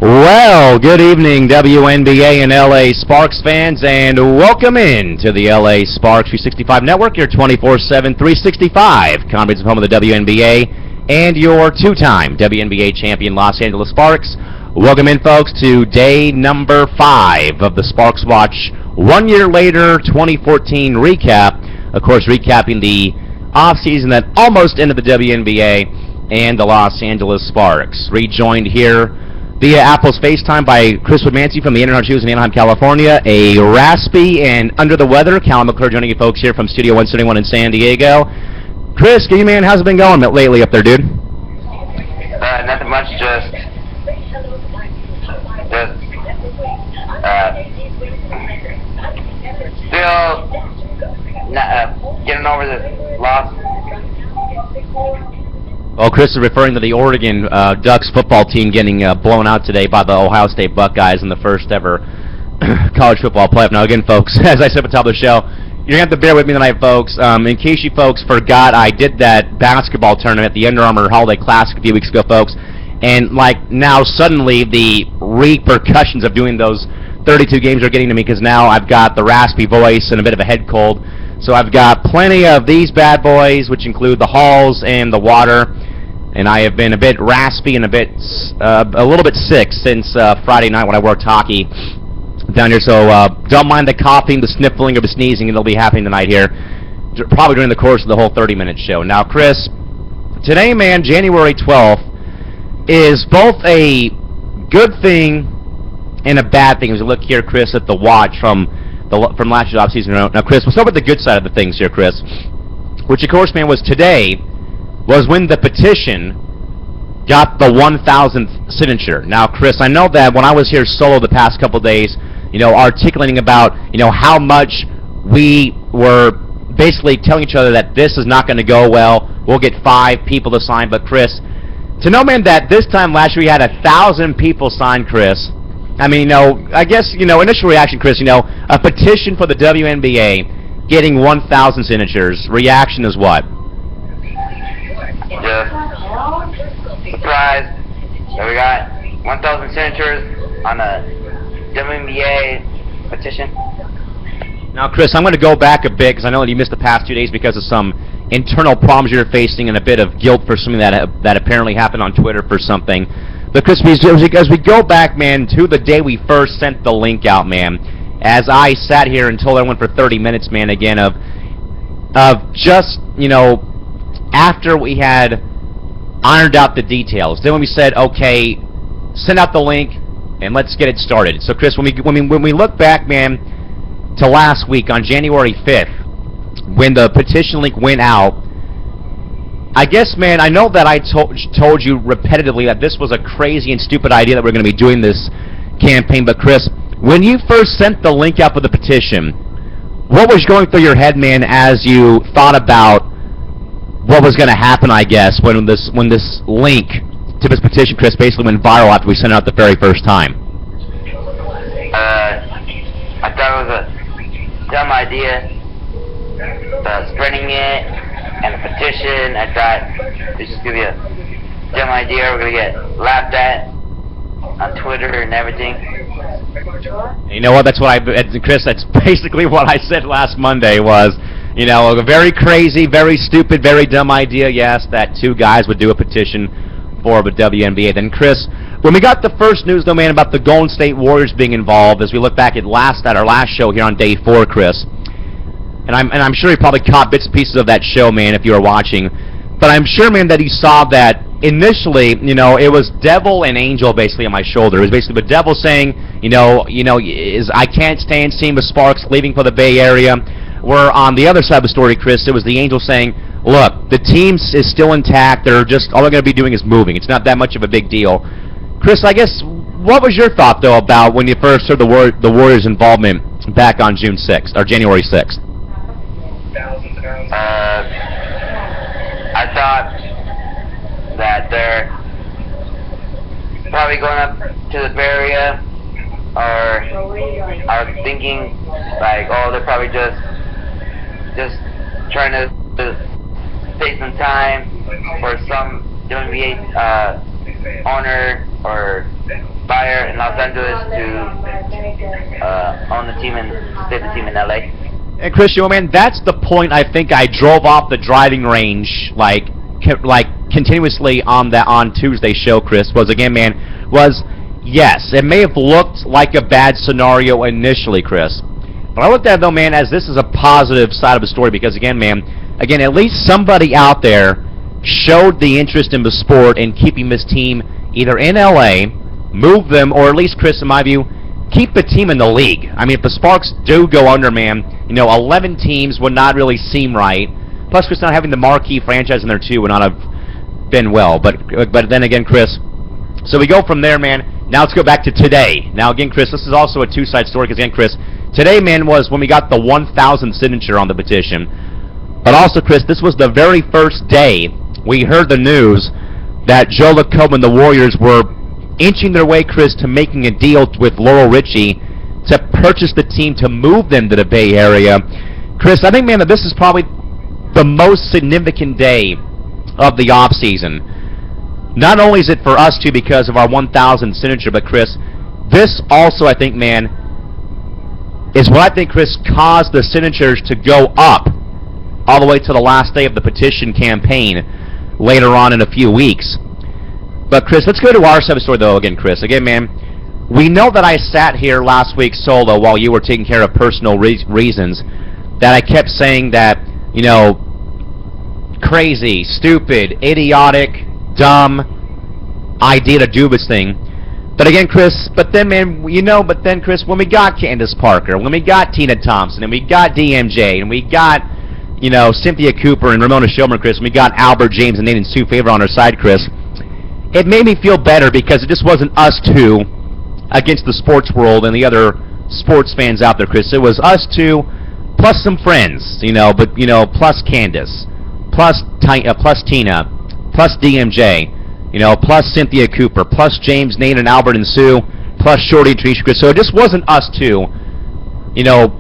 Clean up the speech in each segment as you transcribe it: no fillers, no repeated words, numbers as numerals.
Well, good evening, WNBA and LA Sparks fans, and welcome in to the LA Sparks 365 Network, your 24/7, 365 comprehensive home of the WNBA and your two-time WNBA champion Los Angeles Sparks. Welcome in, folks, to day number 5 of the Sparks Watch 1 year later 2014 recap. Of course, recapping the offseason that almost ended the WNBA and the Los Angeles Sparks. Rejoined here via Apple's FaceTime by Chris Woodmansey from the Internet Shoes in Anaheim, California. A raspy and under the weather Callum McClure joining you folks here from Studio 171 in San Diego. Chris, good man, how's it been going lately up there, dude? Nothing much, just still getting over this loss. Well, Chris is referring to the Oregon Ducks football team getting blown out today by the Ohio State Buckeyes in the first ever college football playoff. Now, again, folks, as I said at the top of the show, you're going to have to bear with me tonight, folks. In case you folks forgot, I did that basketball tournament at the Under Armour Holiday Classic a few weeks ago, folks. And, now suddenly the repercussions of doing those 32 games are getting to me because now I've got the raspy voice and a bit of a head cold. So I've got plenty of these bad boys, which include the Halls and the water. And I have been a bit raspy and a little bit sick since Friday night when I worked hockey down here. So don't mind the coughing, the sniffling, or the sneezing. It'll be happening tonight here, probably during the course of the whole 30-minute show. Now, Chris, today, man, January 12th, is both a good thing and a bad thing as we look here, Chris, at the watch from last year's offseason. Now, Chris, we'll start with the good side of the things here, Chris, which, of course, man, was today was when the petition got the 1,000th signature. Now, Chris, I know that when I was here solo the past couple days, articulating about, how much we were basically telling each other that this is not going to go well, we'll get 5 people to sign. But, Chris, to know, man, that this time last year we had 1,000 people sign, Chris, I mean, I guess, initial reaction, Chris, a petition for the WNBA getting 1,000 signatures. Reaction is what? Just surprised that we got 1,000 signatures on a WNBA petition. Now, Chris, I'm going to go back a bit because I know that you missed the past 2 days because of some internal problems you're facing and a bit of guilt for something that apparently happened on Twitter for something. But, Chris, as we go back, man, to the day we first sent the link out, man, as I sat here and told everyone for 30 minutes, man, again, of just, after we had ironed out the details, then when we said, okay, send out the link and let's get it started. So, Chris, when we look back, man, to last week on January 5th, when the petition link went out, I guess, man, I know that I told you repetitively that this was a crazy and stupid idea that we're going to be doing this campaign. But, Chris, when you first sent the link out for the petition, what was going through your head, man, as you thought about what was going to happen, I guess, when this link to this petition, Chris, basically went viral after we sent it out the very first time? I thought it was a dumb idea, spreading it and a petition. I thought it's just going to be a dumb idea. We're going to get laughed at on Twitter and everything. You know what? Chris, that's basically what I said last Monday was, a very crazy, very stupid, very dumb idea, yes, that 2 guys would do a petition for the WNBA. Then, Chris, when we got the first news, though, man, about the Golden State Warriors being involved, as we look back at our last show here on day 4, Chris, and I'm sure you probably caught bits and pieces of that show, man, if you were watching, but I'm sure, man, that you saw that initially, it was devil and angel basically on my shoulder. It was basically the devil saying, I can't stand seeing the Sparks leaving for the Bay Area. Where on the other side of the story, Chris, it was the angel saying, look, the team is still intact. All they're going to be doing is moving. It's not that much of a big deal. Chris, I guess, what was your thought, though, about when you first heard the Warriors' involvement back on June 6th, or January 6th? I thought that they're probably going up to the Bay Area, or I was thinking, they're probably just trying to take some time for some WNBA owner or buyer in Los Angeles to own the team and stay the team in LA. And Chris, man, that's the point I think I drove off the driving range like continuously on Tuesday's show, Chris, was again, man, yes, it may have looked like a bad scenario initially, Chris, but I looked at it though, man, as this is a positive side of the story because again, man, at least somebody out there showed the interest in the sport and keeping this team either in LA, move them, or at least, Chris, in my view, keep the team in the league. I mean, if the Sparks do go under, man, 11 teams would not really seem right. Plus, Chris, not having the marquee franchise in there, too, would not have been well. But then again, Chris, so we go from there, man. Now let's go back to today. Now, again, Chris, this is also a two-side story because, again, Chris, today, man, was when we got the 1,000th signature on the petition. But also, Chris, this was the very first day we heard the news that Joe LaCobe and the Warriors were inching their way, Chris, to making a deal with Laurel Richie to purchase the team to move them to the Bay Area. Chris, I think, man, that this is probably the most significant day of the offseason. Not only is it for us two because of our 1,000th signature, but, Chris, this also, I think, man, is what I think, Chris, caused the signatures to go up all the way to the last day of the petition campaign later on in a few weeks. But, Chris, let's go to our side of the story, though, again, Chris. Again, man, we know that I sat here last week solo while you were taking care of personal reasons, that I kept saying that, crazy, stupid, idiotic, dumb idea to do this thing. But again, Chris, Chris, when we got Candace Parker, when we got Tina Thompson, and we got DMJ, and we got, Cynthia Cooper and Ramona Shilmer, Chris, and we got Albert James and Nathan Sue Favor on our side, Chris, it made me feel better because it just wasn't us two against the sports world and the other sports fans out there, Chris. It was us two plus some friends, plus Candace, plus Tina, plus DMJ, plus Cynthia Cooper, plus James, Nathan, Albert, and Sue, plus Shorty and Tricia, Chris. So it just wasn't us two,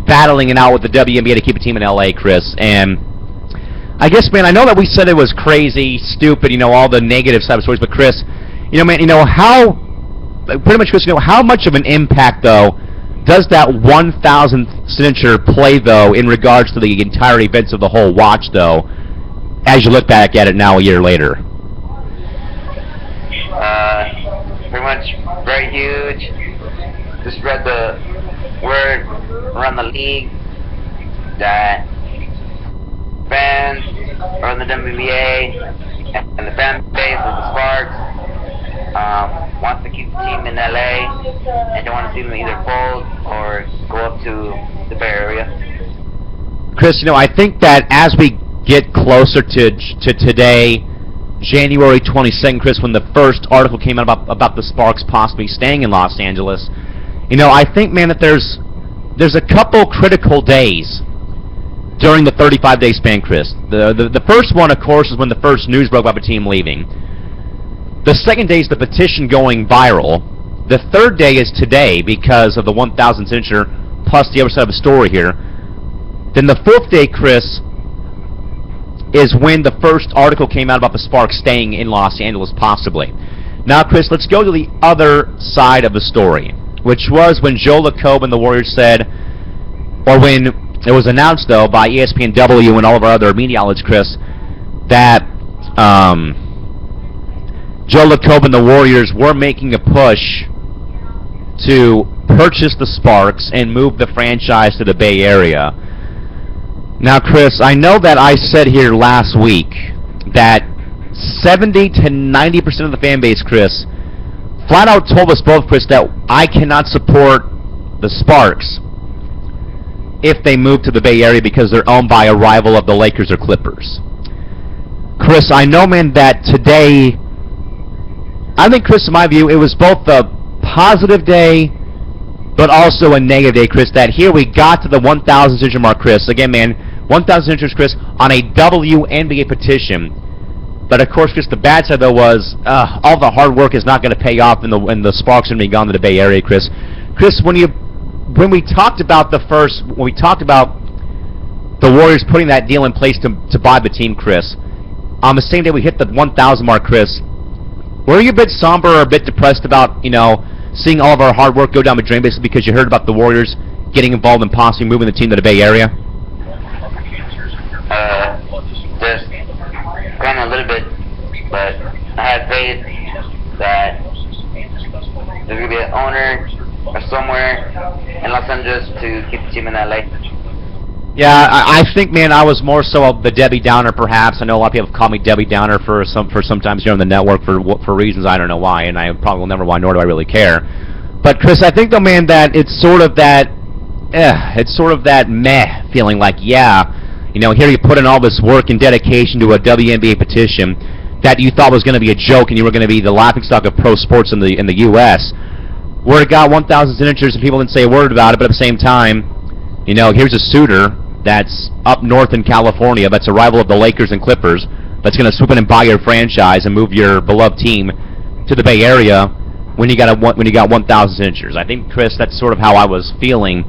battling it out with the WNBA to keep a team in LA, Chris. And I guess, man, I know that we said it was crazy, stupid, all the negative side of stories, but Chris, how much of an impact, though, does that 1,000th signature play, though, in regards to the entire events of the whole watch, though, as you look back at it now a year later? Pretty much very huge. Just read the word around the league that fans around the WNBA and the fan base of the Sparks wants to keep the team in LA and don't want to see them either fold or go up to the Bay Area. Chris, I think that as we get closer to today, January 22nd, Chris, when the first article came out about the Sparks possibly staying in Los Angeles, I think, man, that there's a couple critical days during the 35-day span, Chris. The first one, of course, is when the first news broke about the team leaving. The second day is the petition going viral. The third day is today because of the 1,000 signature plus the other side of the story here. Then the fourth day, Chris, is when the first article came out about the Sparks staying in Los Angeles, possibly. Now, Chris, let's go to the other side of the story, which was when Joe LaCobe and the Warriors said, or when it was announced, though, by ESPNW and all of our other media outlets, Chris, that Joe LaCobe and the Warriors were making a push to purchase the Sparks and move the franchise to the Bay Area. Now, Chris, I know that I said here last week that 70 to 90% of the fan base, Chris, flat out told us both, Chris, that I cannot support the Sparks if they move to the Bay Area because they're owned by a rival of the Lakers or Clippers. Chris, I know, man, that today, I think, Chris, in my view, it was both a positive day but also a negative day, Chris, that here we got to the 1,000 signature mark, Chris. Again, man, 1,000 signatures, Chris, on a WNBA petition. But, of course, Chris, the bad side, though, was all the hard work is not going to pay off and the Sparks are going to be gone to the Bay Area, Chris. Chris, when we talked about the Warriors putting that deal in place to buy the team, Chris, on the same day we hit the 1,000 mark, Chris, were you a bit somber or a bit depressed about, seeing all of our hard work go down the drain basically because you heard about the Warriors getting involved in possibly moving the team to the Bay Area? Just kind of a little bit, but I had faith that there's going to be an owner or somewhere in Los Angeles to keep the team in LA. Yeah, I think, man, I was more so of the Debbie Downer, perhaps. I know a lot of people have called me Debbie Downer for sometimes here on the network for reasons I don't know why, and I probably will never why, nor do I really care. But Chris, I think though, man, that it's sort of that meh feeling, like, yeah, you know, here you put in all this work and dedication to a WNBA petition that you thought was going to be a joke and you were going to be the laughingstock of pro sports in the U.S. Where it got 1,000 signatures and people didn't say a word about it, but at the same time, you know, here's a suitor that's up north in California, that's a rival of the Lakers and Clippers, that's going to swoop in and buy your franchise and move your beloved team to the Bay Area when you got 1,000 signatures. I think, Chris, that's sort of how I was feeling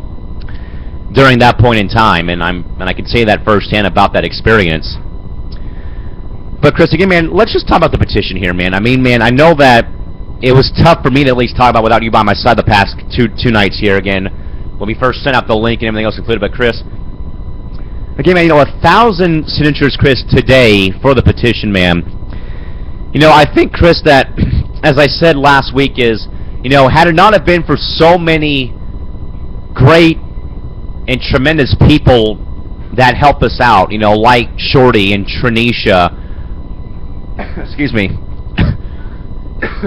during that point in time, and I can say that firsthand about that experience. But Chris, again, man, let's just talk about the petition here, man. I mean, man, I know that it was tough for me to at least talk about without you by my side the past two nights here again when we first sent out the link and everything else included. But Chris, again, man, you know, 1,000 signatures, Chris, today for the petition, man. You know, I think, Chris, that, as I said last week, is, you know, had it not have been for so many great and tremendous people that help us out, you know, like Shorty and Trinisha, excuse me,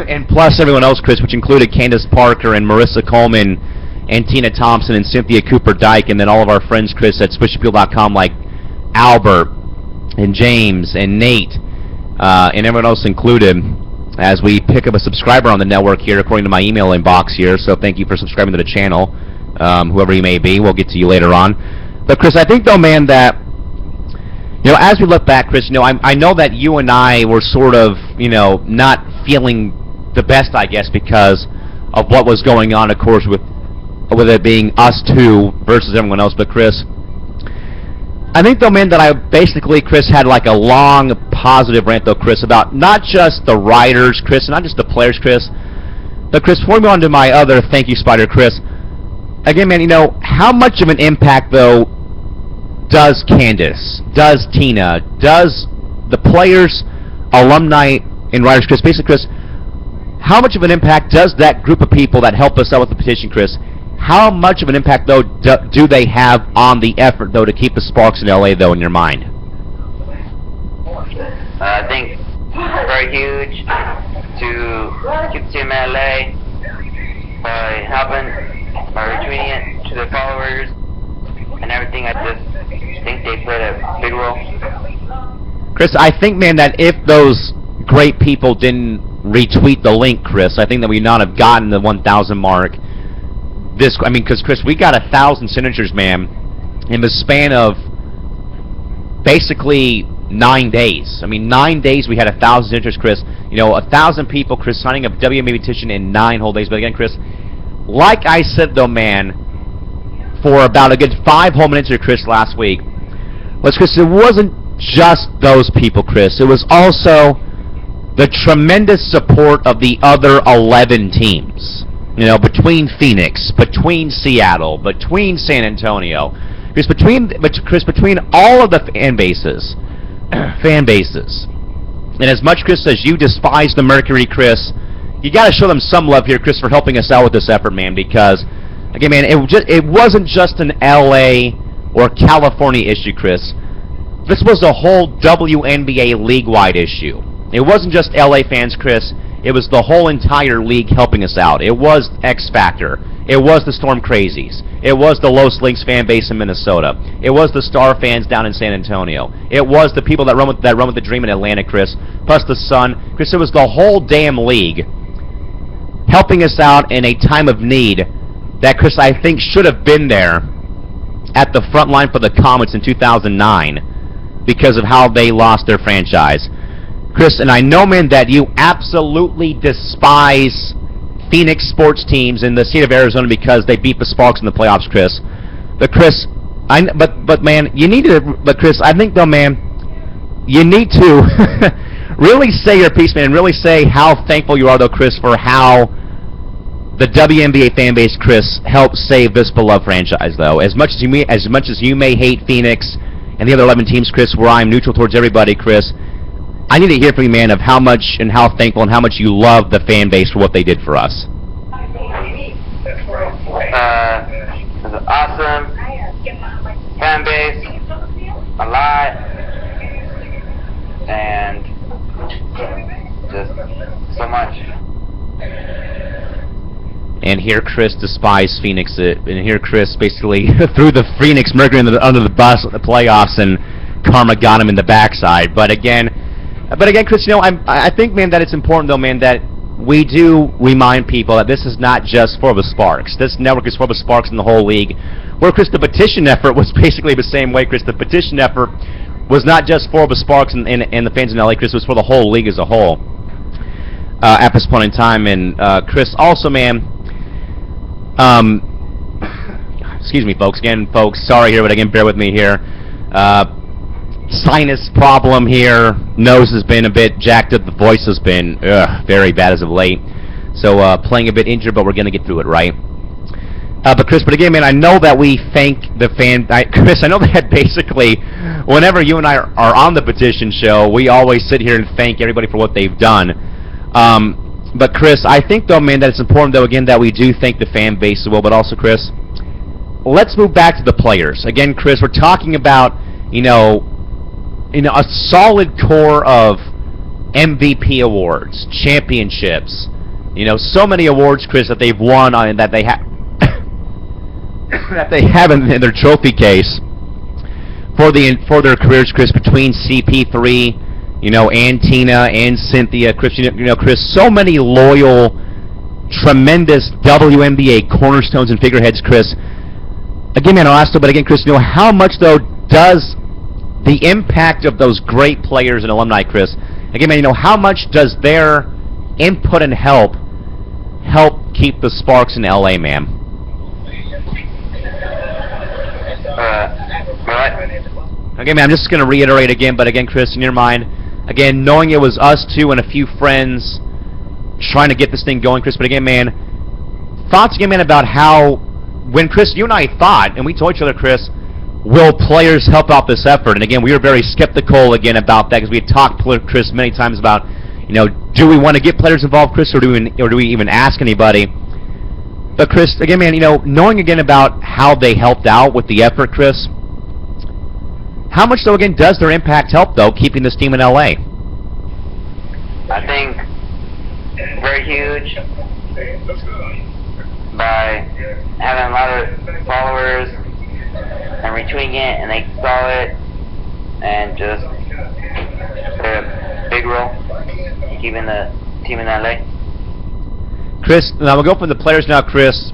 and plus everyone else, Chris, which included Candace Parker and Marissa Coleman and Tina Thompson and Cynthia Cooper-Dyke, and then all of our friends, Chris, at SwitchAppeal.com, like Albert and James and Nate and everyone else included, as we pick up a subscriber on the network here, according to my email inbox here. So thank you for subscribing to the channel, whoever you may be. We'll get to you later on. But, Chris, I think, though, man, that, you know, as we look back, Chris, you know, I know that you and I were sort of, you know, not feeling the best, I guess, because of what was going on, of course, with it being us two versus everyone else. But, Chris, I think, though, man, that I basically, Chris, had like a long positive rant, though, Chris, about not just the writers, Chris, and not just the players, Chris, but, Chris, before we go on to my other thank you, Spider, Chris, again, man, you know, how much of an impact, though, does Candace, does Tina, does the players, alumni, and writers, Chris, basically, Chris, how much of an impact does that group of people that help us out with the petition, Chris, how much of an impact, though, do they have on the effort, though, to keep the sparks in LA, though, in your mind? I think very huge to keep the team in LA by helping, by retweeting it to their followers and everything. I just think they played a big role. Chris, I think, man, that if those great people didn't retweet the link, Chris, I think that we would not have gotten the 1,000 mark. I mean, because, Chris, we got 1,000 signatures, man, in the span of basically 9 days. I mean, 9 days we had 1,000 signatures, Chris. You know, 1,000 people, Chris, signing a WNBA petition in 9 whole days. But again, Chris, like I said, though, man, for about a good 5 whole minutes here, Chris, last week, Chris, it wasn't just those people, Chris. It was also the tremendous support of the other 11 teams. You know, between Phoenix, between Seattle, between San Antonio, Chris, between all of the fan bases, and as much, Chris, as you despise the Mercury, Chris, you got to show them some love here, Chris, for helping us out with this effort, man. Because, again, man, it wasn't just an LA or California issue, Chris. This was a whole WNBA league-wide issue. It wasn't just LA fans, Chris. It was the whole entire league helping us out. It was X Factor. It was the Storm Crazies. It was the Los Lynx fan base in Minnesota. It was the Star fans down in San Antonio. It was the people that run with the Dream in Atlanta, Chris, plus the Sun. Chris, it was the whole damn league helping us out in a time of need that, Chris, I think should have been there at the front line for the Comets in 2009 because of how they lost their franchise. Chris, and I know, man, that you absolutely despise Phoenix sports teams in the state of Arizona because they beat the Sparks in the playoffs, Chris. But, Chris, man, you need to, Chris, I think, though, man, you need to really say your piece, man, and really say how thankful you are, though, Chris, for how the WNBA fan base, Chris, helped save this beloved franchise, though. As much as you may hate Phoenix and the other 11 teams, Chris, where I'm neutral towards everybody, Chris, I need to hear from you, man, of how much and how thankful and how much you love the fan base for what they did for us. It's an awesome fan base, a lot, and just so much. And here Chris despised Phoenix, and here Chris basically threw the Phoenix Mercury under the bus at the playoffs, and karma got him in the backside. But again, Chris, you know, I think, man, that it's important, though, man, that we do remind people that this is not just for the Sparks. This network is for the Sparks in the whole league. Where, Chris, the petition effort was basically the same way, Chris. The petition effort was not just for the Sparks and the fans in LA, Chris. It was for the whole league as a whole at this point in time. And, Chris, also, man, excuse me, folks. Again, folks, sorry here, but again, bear with me here. Sinus problem here. Nose has been a bit jacked up. The voice has been very bad as of late. So playing a bit injured, but we're going to get through it, right? But Chris, again, man, I know that we thank the fan. Chris, I know that basically whenever you and I are on the petition show, we always sit here and thank everybody for what they've done. But Chris, I think, though, man, that it's important, though, again, that we do thank the fan base as well. But also, Chris, let's move back to the players. Again, Chris, we're talking about, you know, a solid core of MVP awards, championships, you know, so many awards, Chris, that they've won and that they have that they have in their trophy case for their careers, Chris, between CP3, you know, and Tina and Cynthia, Chris, you know, Chris, so many loyal, tremendous WNBA cornerstones and figureheads, Chris. Again, man, I'll ask though, but again, Chris, you know, how much though does the impact of those great players and alumni, Chris, again, man, you know, how much does their input and help keep the Sparks in LA, man? Okay, man, I'm just going to reiterate again, but again, Chris, in your mind, again, knowing it was us two and a few friends trying to get this thing going, Chris, but again, man, thoughts again, man, about how, when, Chris, you and I thought, and we told each other, Chris, will players help out this effort? And again, we were very skeptical again about that because we had talked to Chris many times about, you know, do we want to get players involved, Chris, or do we even ask anybody? But Chris, again, man, you know, knowing again about how they helped out with the effort, Chris, how much though again does their impact help though keeping this team in LA? I think very huge by having a lot of followers and retweeting it, and they saw it, and just played a big role in keeping the team in LA. Chris, now we'll go from the players now, Chris,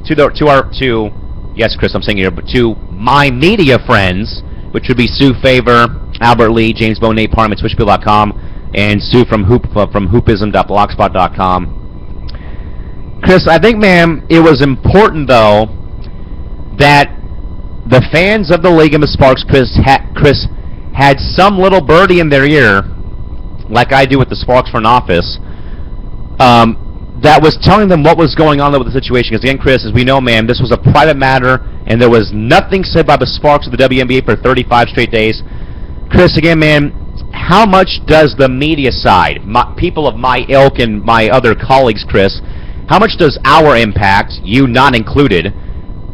to yes, Chris, I'm saying here, but to my media friends, which would be Sue Favor, Albert Lee, James Bone, Nate Parham at SwitchBill.com, and Sue from Hoopism.blogspot.com. Chris, I think, man, it was important though that the fans of the league and the Sparks, Chris, had some little birdie in their ear, like I do with the Sparks front office, that was telling them what was going on with the situation. Because again, Chris, as we know, man, this was a private matter, and there was nothing said by the Sparks of the WNBA for 35 straight days. Chris, again, man, how much does the media side, people of my ilk and my other colleagues, Chris, how much does our impact, you not included,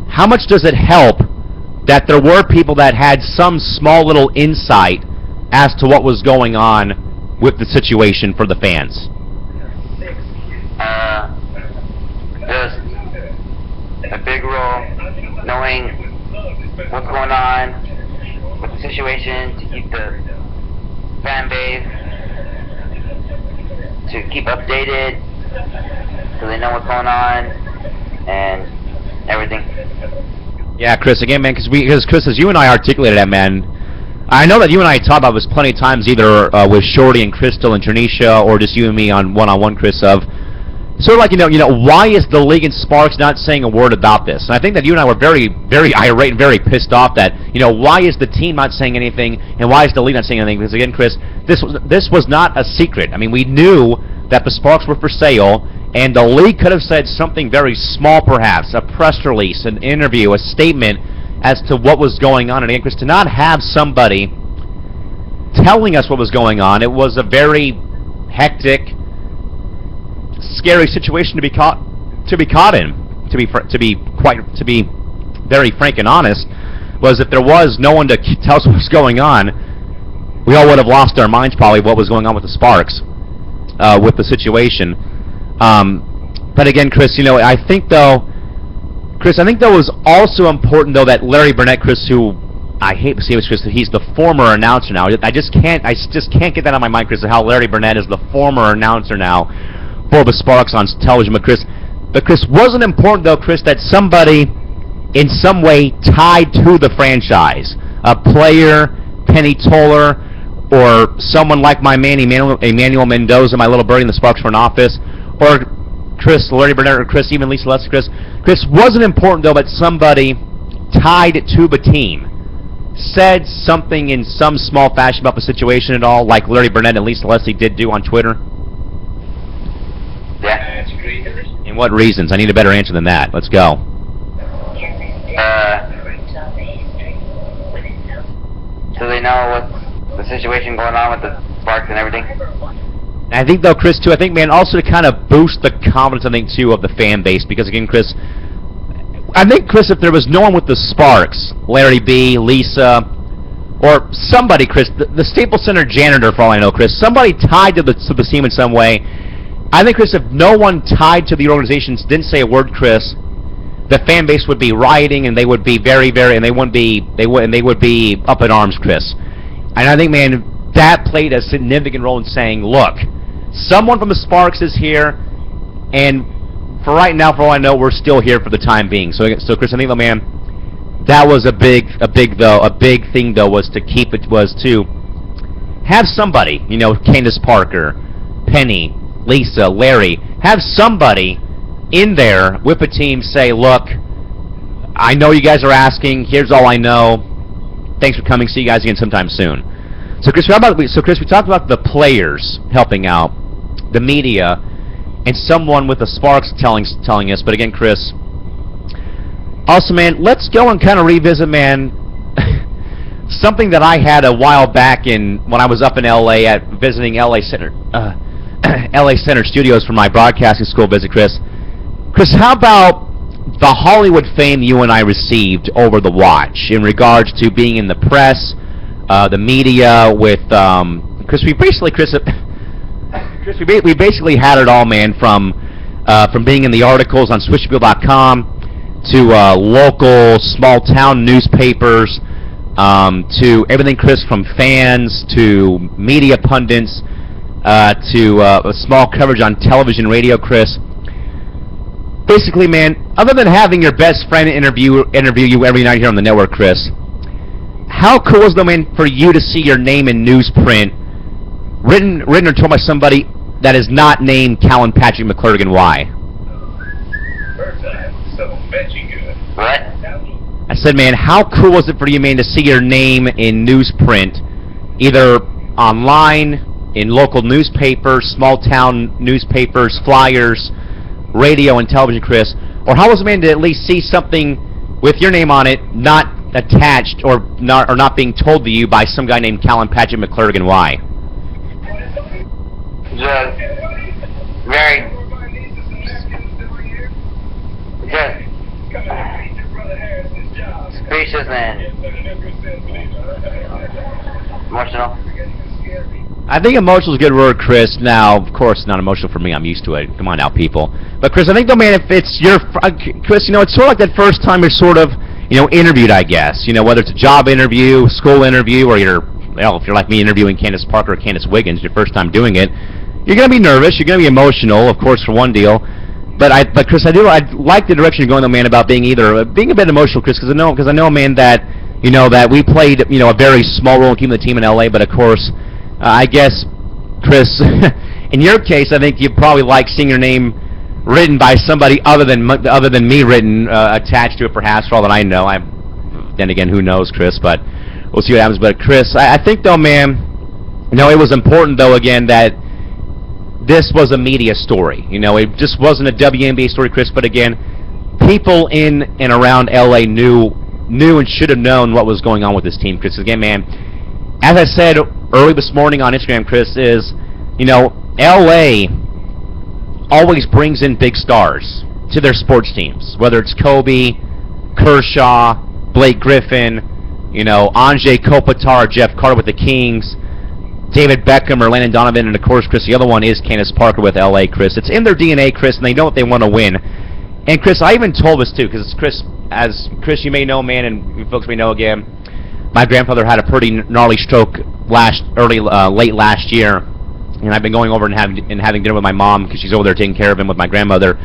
how much does it help that there were people that had some small little insight as to what was going on with the situation for the fans? Just a big role, knowing what's going on with the situation, to keep the fan base, to keep updated, so they know what's going on, and everything. Yeah, Chris, again, man, because Chris, as you and I articulated that, man, I know that you and I talked about this plenty of times, either with Shorty and Crystal and Janisha, or just you and me on one-on-one, Chris, of sort of like, you know, why is the league and Sparks not saying a word about this? And I think that you and I were very, very irate and very pissed off that, you know, why is the team not saying anything, and why is the league not saying anything? Because again, Chris, this was not a secret. I mean, we knew that the Sparks were for sale, And the league could have said something very small, perhaps, a press release, an interview, a statement as to what was going on. And again, Chris, to not have somebody telling us what was going on, it was a very hectic, scary situation to be caught in. To be very frank and honest, was if there was no one to tell us what was going on, we all would have lost our minds probably what was going on with the Sparks, with the situation. But again, Chris, I think though it was also important though that Larry Burnett, Chris, who I hate to say this, Chris, that he's the former announcer now. I just can't get that out of my mind, Chris, of how Larry Burnett is the former announcer now for the Sparks on television. But Chris, wasn't important though, Chris, that somebody in some way tied to the franchise, a player, Penny Toller, or someone like my man Emmanuel Mendoza, my little birdie in the Sparks front office, or Chris, Larry Burnett, or Chris, even Lisa Leslie, Chris, wasn't important though that somebody tied to the team said something in some small fashion about the situation at all, like Larry Burnett and Lisa Leslie did do on Twitter? Yeah. And what reasons? I need a better answer than that. Let's go. So they know what's the situation going on with the Sparks and everything? I think, though, Chris, too, man, also to kind of boost the confidence, I think, too, of the fan base, because, again, Chris, if there was no one with the Sparks, Larry B., Lisa, or somebody, Chris, the Staples Center janitor, for all I know, Chris, somebody tied to the team in some way, I think, Chris, if no one tied to the organizations didn't say a word, Chris, the fan base would be rioting, and they would be very, very, and they would be up in arms, Chris. And I think, man, that played a significant role in saying, look, someone from the Sparks is here, and for right now, for all I know, we're still here for the time being. So Chris, I think, man, that was a big thing, though, was to have somebody, Candace Parker, Penny, Lisa, Larry, have somebody in there with the team say, look, I know you guys are asking, here's all I know, thanks for coming, see you guys again sometime soon. So Chris, we talked about the players helping out, the media, and someone with the Sparks telling us. But again, Chris, also, man, let's go and kind of revisit, man, something that I had a while back when I was up in L.A. at visiting L.A. Center Studios for my broadcasting school visit, Chris. Chris, how about the Hollywood fame you and I received over the watch in regards to being in the press, the media, with Chris? We basically had it all, man, from being in the articles on SwitchBill.com to local small town newspapers, to everything, Chris, from fans to media pundits, to small coverage on television, radio, Chris. Basically, man, other than having your best friend interview you every night here on the network, Chris, how cool was it, man, for you to see your name in newsprint, written or told by somebody that is not named Callan Patrick McClurgan? Why? What? I said, man, how cool was it for you, man, to see your name in newsprint, either online, in local newspapers, small town newspapers, flyers, radio and television, Chris? Or how was it, man, to at least see something with your name on it not attached or not being told to you by some guy named Callan Patrick McClurgan? Why? Just very spacious and emotional. I think emotional is a good word, Chris. Now, of course, not emotional for me. I'm used to it. Come on now, people. But, Chris, I think, though, man, if it's your... Chris, it's sort of like that first time you're sort of, interviewed, I guess. Whether it's a job interview, school interview, or if you're like me interviewing Candace Parker or Candace Wiggins, your first time doing it, you're going to be nervous. You're going to be emotional, of course, for one deal. But Chris, I like the direction you're going, though, man, about being a bit emotional, Chris, because I know, man, that, that we played, a very small role in keeping the team in L.A., but, of course... I guess, Chris, in your case, I think you probably like seeing your name written by somebody other than me written, attached to it, perhaps, for all that I know. Then again, who knows, Chris, but we'll see what happens. But, Chris, I think, though, man, it was important, though, again, that this was a media story. You know, it just wasn't a WNBA story, Chris. But again, people in and around LA knew and should have known what was going on with this team, Chris. Again, man, as I said early this morning on Instagram, Chris, is, you know, LA always brings in big stars to their sports teams, whether it's Kobe, Kershaw, Blake Griffin, you know, Anze Kopitar, Jeff Carter with the Kings, David Beckham or Landon Donovan, and of course, Chris, the other one is Candace Parker with LA, Chris. It's in their DNA, Chris, and they know what they want to win. And Chris, I even told this too, because Chris, as Chris, you may know, man, and you folks may know again, my grandfather had a pretty gnarly stroke late last year, and I've been going over and having dinner with my mom because she's over there taking care of him with my grandmother.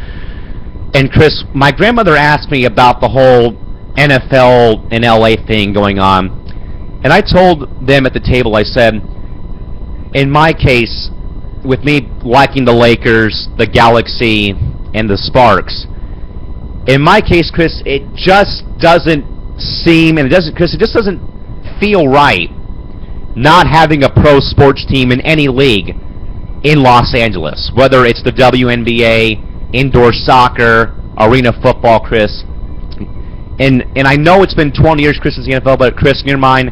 And Chris, my grandmother asked me about the whole NFL and LA thing going on, and I told them at the table, I said, in my case, with me liking the Lakers, the Galaxy, and the Sparks, in my case, Chris, it just doesn't seem, and it doesn't, Chris, it just doesn't feel right not having a pro sports team in any league in Los Angeles, whether it's the WNBA, indoor soccer, arena football, Chris. And I know it's been 20 years, Chris, since the NFL, but Chris, in your mind,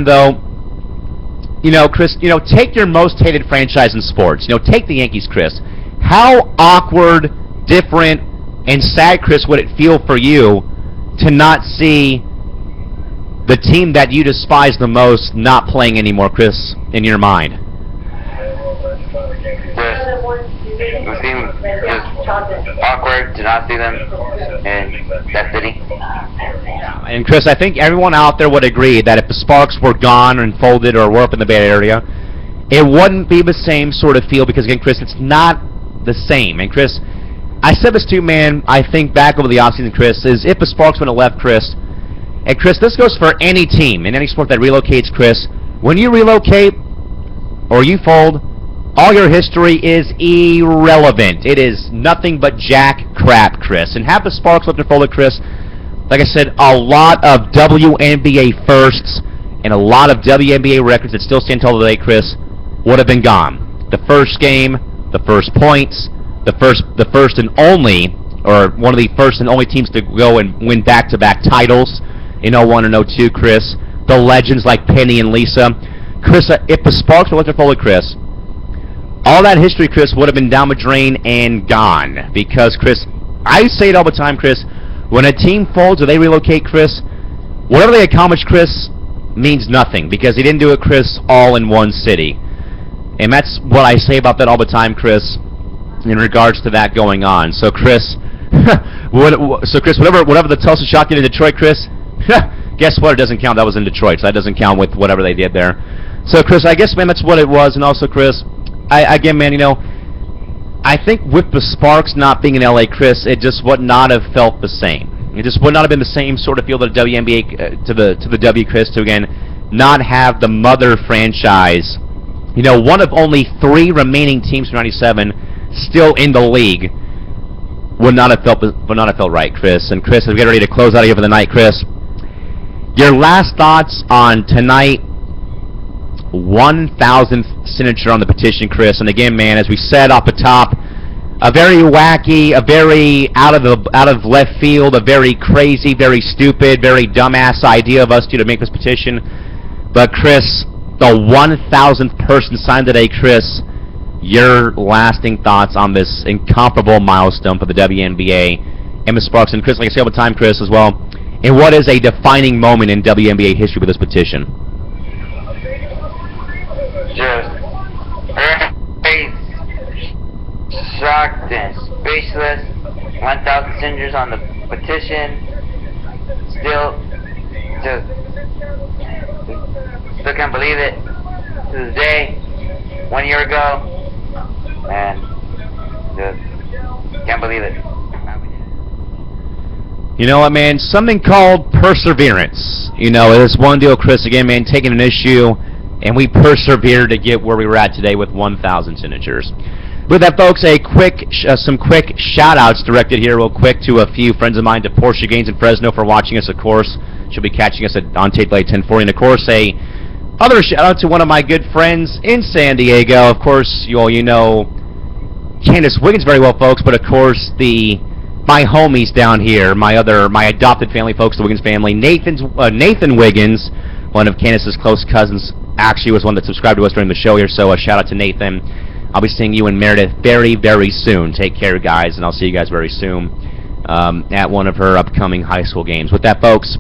though, you know, Chris, you know, take your most hated franchise in sports. You know, take the Yankees, Chris. How awkward, different, and sad, Chris, would it feel for you to not see the team that you despise the most not playing anymore, Chris, in your mind? It would seem just awkward to not see them in that city. And Chris, I think everyone out there would agree that if the Sparks were gone and folded or were up in the Bay Area, it wouldn't be the same sort of feel because, again, Chris, it's not the same. And Chris, I said this too, man, I think back over the offseason, Chris, is if the Sparks would have left, Chris, and Chris, this goes for any team in any sport that relocates, Chris, when you relocate or you fold, all your history is irrelevant. It is nothing but jack crap, Chris. And have the Sparks left and folded, Chris, like I said, a lot of WNBA firsts and a lot of WNBA records that still stand tall today, Chris, would have been gone. The first game, the first points, the first and only, or one of the first and only teams to go and win back-to-back titles in 01 and 02, Chris. The legends like Penny and Lisa. Chris, if the Sparks were left and folded, Chris, all that history, Chris, would have been down the drain and gone. Because, Chris, I say it all the time, Chris, when a team folds or they relocate, Chris, whatever they accomplish, Chris, means nothing. Because they didn't do it, Chris, all in one city. And that's what I say about that all the time, Chris, in regards to that going on. So, Chris, whatever the Tulsa Shock did in Detroit, Chris, guess what? It doesn't count. That was in Detroit, so that doesn't count with whatever they did there. So, Chris, I guess, man, that's what it was. And also, Chris, again, man, you know, I think with the Sparks not being in LA, Chris, it just would not have felt the same. It just would not have been the same sort of feel that the WNBA to the W, Chris, to again not have the mother franchise. You know, one of only 3 remaining teams from '97 still in the league would not have felt right, Chris. And Chris, as we get ready to close out here for the night, Chris, your last thoughts on tonight. 1,000th signature on the petition, Chris. And again, man, as we said off the top, a very wacky, a very out of left field, a very crazy, very stupid, very dumbass idea of us to make this petition. But Chris, the 1,000th person signed today, Chris. Your lasting thoughts on this incomparable milestone for the WNBA and the Sparks. And Chris, like I say all the time, Chris, as well, and what is a defining moment in WNBA history with this petition? Just very shocked and speechless. 1,000 signatures on the petition. Still can't believe it to this day. 1 year ago, and just can't believe it. You know what, man? Something called perseverance. You know, it is one deal, Chris. Again, man, taking an issue. And we persevered to get where we were at today with 1,000 signatures. With that, folks, some quick shout-outs directed here real quick to a few friends of mine, to Portia Gaines in Fresno for watching us, of course. She'll be catching us on tape late 10:40. And, of course, a Other shout out to one of my good friends in San Diego. Of course, you know Candace Wiggins very well, folks, but of course my homies down here, my adopted family, folks, the Wiggins family. Nathan Wiggins, one of Candace's close cousins, actually was one that subscribed to us during the show here. So a shout out to Nathan. I'll be seeing you in Meredith very, very soon. Take care, guys, and I'll see you guys very soon at one of her upcoming high school games. With that, folks.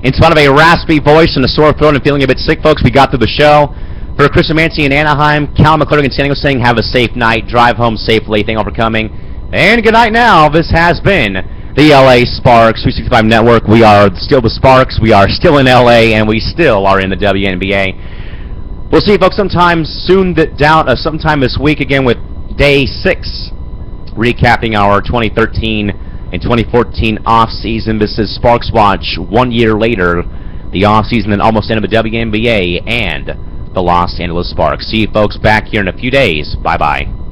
In spite of a raspy voice and a sore throat and feeling a bit sick, folks, we got through the show. For Chris Amanci in Anaheim, Cal McClurg in San Diego saying have a safe night, drive home safely, thank you all for coming, and good night now. This has been the LA Sparks 365 Network. We are still the Sparks, we are still in LA, and we still are in the WNBA. We'll see you folks sometime soon, sometime this week again with Day 6, recapping our 2013 and 2014 off-season. This is Sparks Watch 1 year later, the off-season that almost ended the WNBA and the Los Angeles Sparks. See you folks back here in a few days. Bye-bye.